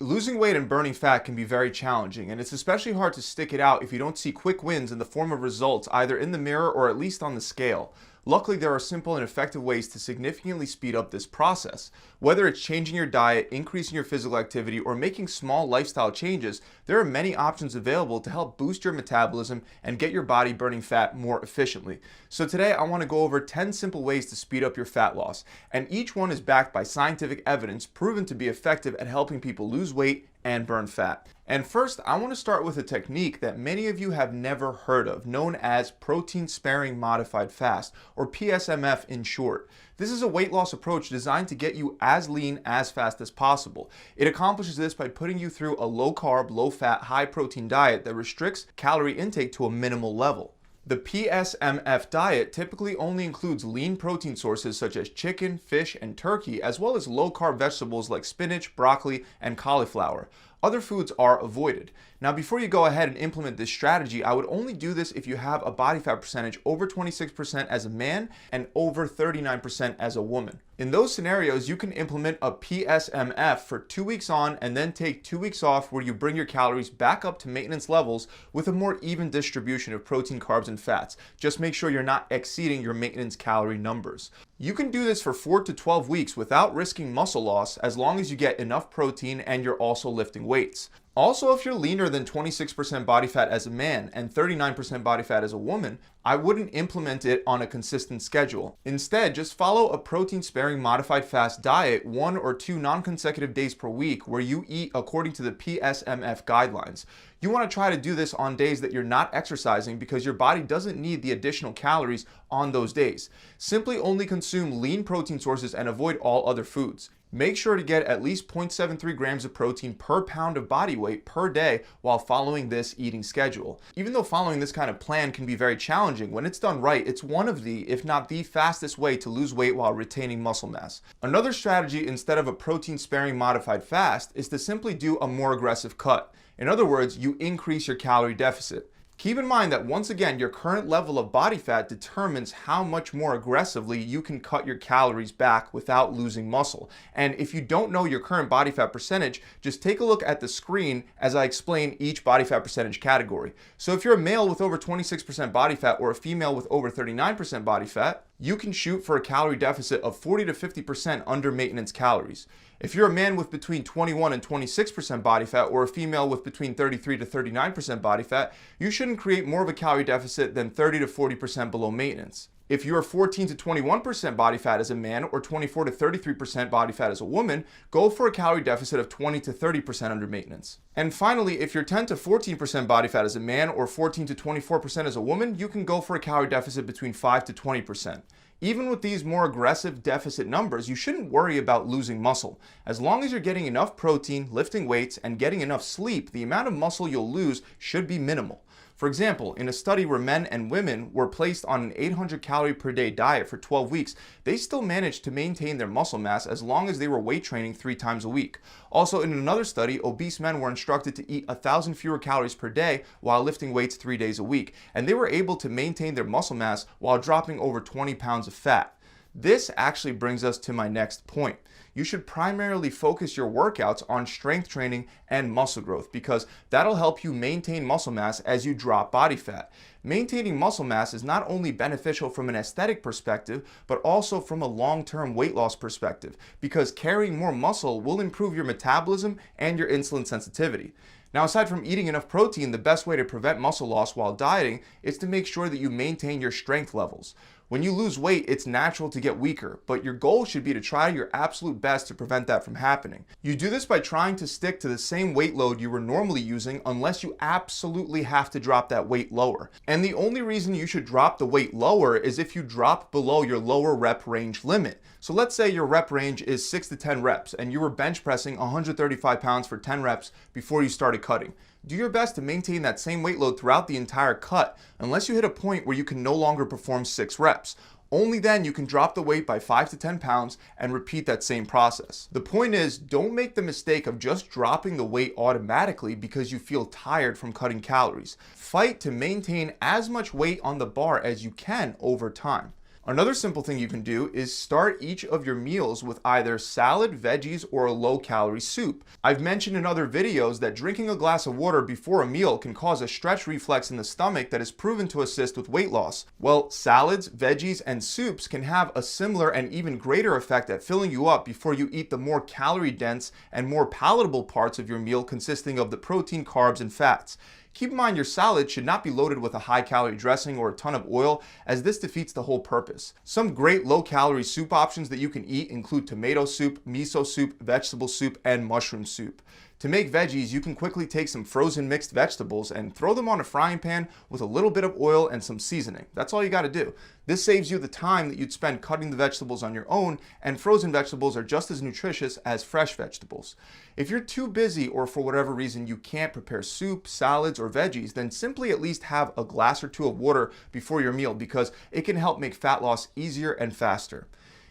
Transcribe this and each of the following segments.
Losing weight and burning fat can be very challenging, and it's especially hard to stick it out if you don't see quick wins in the form of results either in the mirror or at least on the scale. Luckily, there are simple and effective ways to significantly speed up this process. Whether it's changing your diet, increasing your physical activity, or making small lifestyle changes, there are many options available to help boost your metabolism and get your body burning fat more efficiently. So today, I want to go over 10 simple ways to speed up your fat loss, and each one is backed by scientific evidence proven to be effective at helping people lose weight and burn fat. And first, I want to start with a technique that many of you have never heard of, known as protein sparing modified fast, or PSMF in short. This is a weight loss approach designed to get you as lean as fast as possible. It accomplishes this by putting you through a low carb, low fat, high protein diet that restricts calorie intake to a minimal level. The PSMF diet typically only includes lean protein sources such as chicken, fish, and turkey, as well as low-carb vegetables like spinach, broccoli, and cauliflower. Other foods are avoided. Now, before you go ahead and implement this strategy, I would only do this if you have a body fat percentage over 26% as a man and over 39% as a woman. In those scenarios, you can implement a PSMF for 2 weeks on and then take 2 weeks off, where you bring your calories back up to maintenance levels with a more even distribution of protein, carbs, and fats. Just make sure you're not exceeding your maintenance calorie numbers. You can do this for 4 to 12 weeks without risking muscle loss, as long as you get enough protein and you're also lifting weights. Also, if you're leaner than 26% body fat as a man and 39% body fat as a woman, I wouldn't implement it on a consistent schedule. Instead, just follow a protein-sparing modified fast diet 1 or 2 non-consecutive days per week, where you eat according to the PSMF guidelines. You want to try to do this on days that you're not exercising, because your body doesn't need the additional calories on those days. Simply only consume lean protein sources and avoid all other foods. Make sure to get at least 0.73 grams of protein per pound of body weight per day while following this eating schedule. Even though following this kind of plan can be very challenging, when it's done right, it's one of the, if not the fastest way to lose weight while retaining muscle mass. Another strategy, instead of a protein-sparing modified fast, is to simply do a more aggressive cut. In other words, you increase your calorie deficit. Keep in mind that once again, your current level of body fat determines how much more aggressively you can cut your calories back without losing muscle. And if you don't know your current body fat percentage, just take a look at the screen as I explain each body fat percentage category. So if you're a male with over 26% body fat or a female with over 39% body fat, you can shoot for a calorie deficit of 40 to 50% under maintenance calories. If you're a man with between 21 and 26% body fat, or a female with between 33 to 39% body fat, you shouldn't create more of a calorie deficit than 30 to 40% below maintenance. If you are 14 to 21% body fat as a man, or 24 to 33% body fat as a woman, go for a calorie deficit of 20 to 30% under maintenance. And finally, if you're 10 to 14% body fat as a man, or 14 to 24% as a woman, you can go for a calorie deficit between 5 to 20%. Even with these more aggressive deficit numbers, you shouldn't worry about losing muscle. As long as you're getting enough protein, lifting weights, and getting enough sleep, the amount of muscle you'll lose should be minimal. For example, in a study where men and women were placed on an 800 calorie per day diet for 12 weeks, they still managed to maintain their muscle mass as long as they were weight training 3 times a week. Also, in another study, obese men were instructed to eat 1,000 fewer calories per day while lifting weights 3 days a week, and they were able to maintain their muscle mass while dropping over 20 pounds of fat. This actually brings us to my next point. You should primarily focus your workouts on strength training and muscle growth, because that'll help you maintain muscle mass as you drop body fat. Maintaining muscle mass is not only beneficial from an aesthetic perspective, but also from a long-term weight loss perspective, because carrying more muscle will improve your metabolism and your insulin sensitivity. Now, aside from eating enough protein, the best way to prevent muscle loss while dieting is to make sure that you maintain your strength levels. When you lose weight, it's natural to get weaker, but your goal should be to try your absolute best to prevent that from happening. You do this by trying to stick to the same weight load you were normally using, unless you absolutely have to drop that weight lower. And the only reason you should drop the weight lower is if you drop below your lower rep range limit. So let's say your rep range is 6 to 10 reps and you were bench pressing 135 pounds for 10 reps before you started cutting. Do your best to maintain that same weight load throughout the entire cut, unless you hit a point where you can no longer perform 6 reps. Only then you can drop the weight by 5 to 10 pounds and repeat that same process. The point is, don't make the mistake of just dropping the weight automatically because you feel tired from cutting calories. Fight to maintain as much weight on the bar as you can over time. Another simple thing you can do is start each of your meals with either salad, veggies, or a low-calorie soup. I've mentioned in other videos that drinking a glass of water before a meal can cause a stretch reflex in the stomach that is proven to assist with weight loss. Well, salads, veggies, and soups can have a similar and even greater effect at filling you up before you eat the more calorie-dense and more palatable parts of your meal consisting of the protein, carbs, and fats. Keep in mind your salad should not be loaded with a high-calorie dressing or a ton of oil, as this defeats the whole purpose. Some great low-calorie soup options that you can eat include tomato soup, miso soup, vegetable soup, and mushroom soup. To make veggies, you can quickly take some frozen mixed vegetables and throw them on a frying pan with a little bit of oil and some seasoning. That's all you got to do. This saves you the time that you'd spend cutting the vegetables on your own, and frozen vegetables are just as nutritious as fresh vegetables. If you're too busy or for whatever reason you can't prepare soup, salads, or veggies, then simply at least have a glass or two of water before your meal, because it can help make fat loss easier and faster.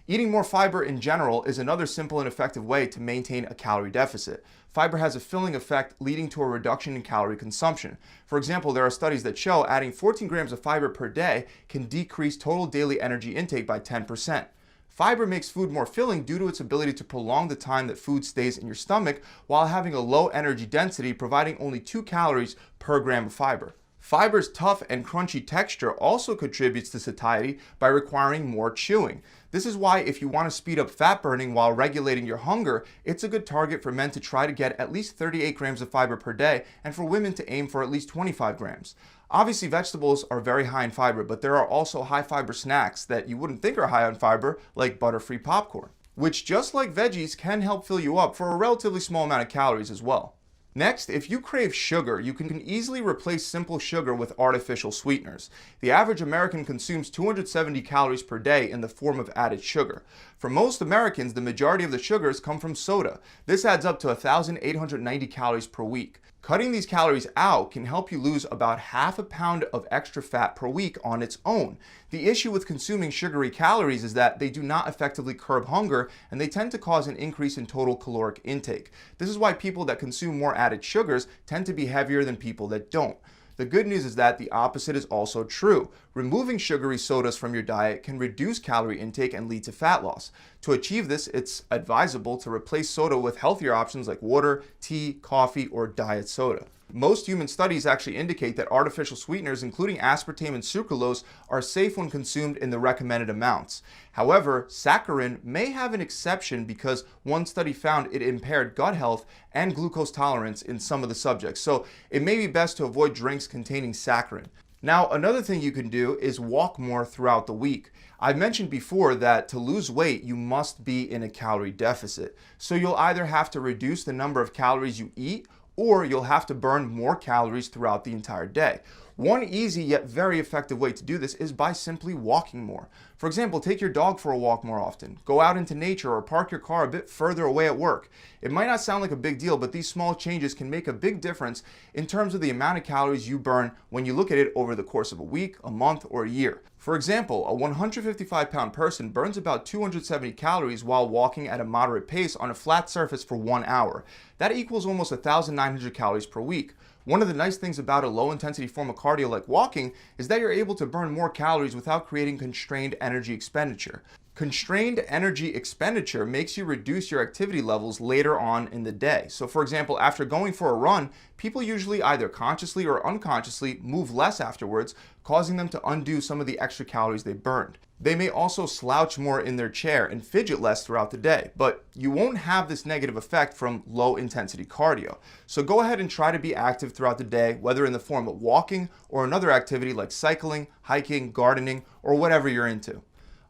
Eating more fiber in general is another simple and effective way to maintain a calorie deficit. Fiber has a filling effect, leading to a reduction in calorie consumption. For example, there are studies that show adding 14 grams of fiber per day can decrease total daily energy intake by 10%. Fiber makes food more filling due to its ability to prolong the time that food stays in your stomach while having a low energy density, providing only 2 calories per gram of fiber. Fiber's tough and crunchy texture also contributes to satiety by requiring more chewing. This is why if you want to speed up fat burning while regulating your hunger, it's a good target for men to try to get at least 38 grams of fiber per day, and for women to aim for at least 25 grams. Obviously, vegetables are very high in fiber, but there are also high fiber snacks that you wouldn't think are high on fiber, like butter-free popcorn, which, just like veggies, can help fill you up for a relatively small amount of calories as well. Next, if you crave sugar, you can easily replace simple sugar with artificial sweeteners. The average American consumes 270 calories per day in the form of added sugar. For most Americans, the majority of the sugars come from soda. This adds up to 1,890 calories per week. Cutting these calories out can help you lose about half a pound of extra fat per week on its own. The issue with consuming sugary calories is that they do not effectively curb hunger, and they tend to cause an increase in total caloric intake. This is why people that consume more added sugars tend to be heavier than people that don't. The good news is that the opposite is also true. Removing sugary sodas from your diet can reduce calorie intake and lead to fat loss. To achieve this, it's advisable to replace soda with healthier options like water, tea, coffee, or diet soda. Most human studies actually indicate that artificial sweeteners, including aspartame and sucralose, are safe when consumed in the recommended amounts. However, saccharin may have an exception because one study found it impaired gut health and glucose tolerance in some of the subjects, so it may be best to avoid drinks containing saccharin. Now, another thing you can do is walk more throughout the week. I mentioned before that to lose weight, you must be in a calorie deficit. So you'll either have to reduce the number of calories you eat, or you'll have to burn more calories throughout the entire day. One easy yet very effective way to do this is by simply walking more. For example, take your dog for a walk more often. Go out into nature or park your car a bit further away at work. It might not sound like a big deal, but these small changes can make a big difference in terms of the amount of calories you burn when you look at it over the course of a week, a month, or a year. For example, a 155-pound person burns about 270 calories while walking at a moderate pace on a flat surface for 1 hour. That equals almost 1,900 calories per week. One of the nice things about a low-intensity form of cardio like walking is that you're able to burn more calories without creating constrained energy expenditure. Constrained energy expenditure makes you reduce your activity levels later on in the day. So for example, after going for a run, people usually either consciously or unconsciously move less afterwards, causing them to undo some of the extra calories they burned. They may also slouch more in their chair and fidget less throughout the day, but you won't have this negative effect from low intensity cardio. So go ahead and try to be active throughout the day, whether in the form of walking or another activity like cycling, hiking, gardening, or whatever you're into.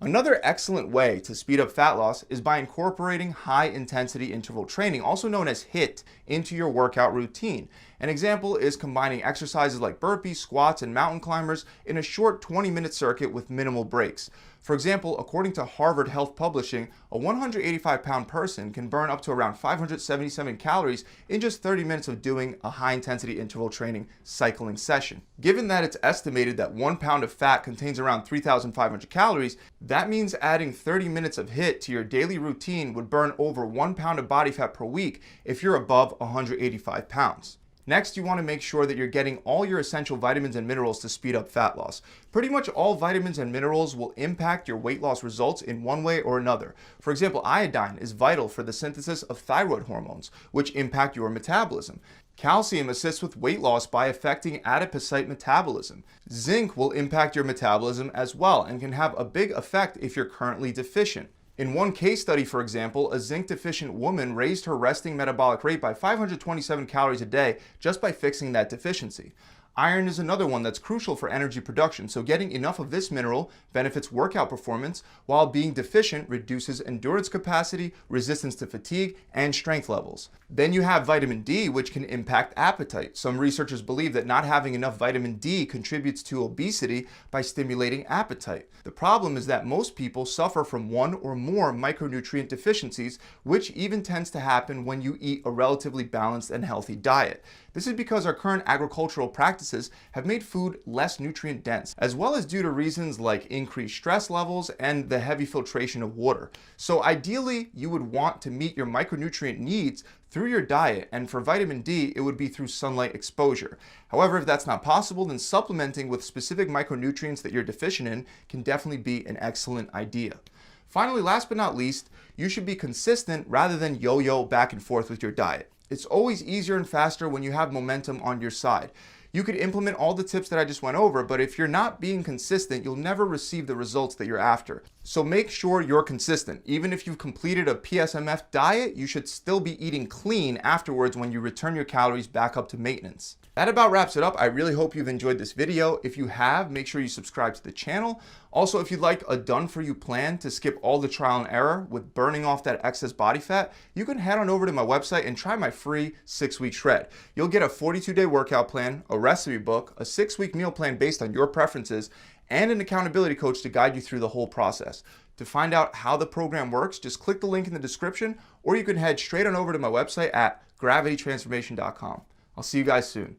Another excellent way to speed up fat loss is by incorporating high-intensity interval training, also known as HIIT, into your workout routine. An example is combining exercises like burpees, squats, and mountain climbers in a short 20-minute circuit with minimal breaks. For example, according to Harvard Health Publishing, a 185-pound person can burn up to around 577 calories in just 30 minutes of doing a high-intensity interval training cycling session. Given that it's estimated that 1 pound of fat contains around 3,500 calories, that means adding 30 minutes of HIIT to your daily routine would burn over 1 pound of body fat per week if you're above 185 pounds. Next, you want to make sure that you're getting all your essential vitamins and minerals to speed up fat loss. Pretty much all vitamins and minerals will impact your weight loss results in one way or another. For example, iodine is vital for the synthesis of thyroid hormones, which impact your metabolism. Calcium assists with weight loss by affecting adipocyte metabolism. Zinc will impact your metabolism as well and can have a big effect if you're currently deficient. In one case study, for example, a zinc-deficient woman raised her resting metabolic rate by 527 calories a day just by fixing that deficiency. Iron is another one that's crucial for energy production, so getting enough of this mineral benefits workout performance, while being deficient reduces endurance capacity, resistance to fatigue, and strength levels. Then you have vitamin D, which can impact appetite. Some researchers believe that not having enough vitamin D contributes to obesity by stimulating appetite. The problem is that most people suffer from one or more micronutrient deficiencies, which even tends to happen when you eat a relatively balanced and healthy diet. This is because our current agricultural practices have made food less nutrient dense, as well as due to reasons like increased stress levels and the heavy filtration of water. So ideally, you would want to meet your micronutrient needs through your diet, and for vitamin D, it would be through sunlight exposure. However, if that's not possible, then supplementing with specific micronutrients that you're deficient in can definitely be an excellent idea. Finally, last but not least, you should be consistent rather than yo-yo back and forth with your diet. It's always easier and faster when you have momentum on your side. You could implement all the tips that I just went over, but if you're not being consistent, you'll never receive the results that you're after. So make sure you're consistent. Even if you've completed a PSMF diet, you should still be eating clean afterwards when you return your calories back up to maintenance. That about wraps it up. I really hope you've enjoyed this video. If you have, make sure you subscribe to the channel. Also, if you'd like a done-for-you plan to skip all the trial and error with burning off that excess body fat, you can head on over to my website and try my free 6-week shred. You'll get a 42-day workout plan, a recipe book, a 6-week meal plan based on your preferences, and an accountability coach to guide you through the whole process. To find out how the program works, just click the link in the description, or you can head straight on over to my website at gravitytransformation.com. I'll see you guys soon.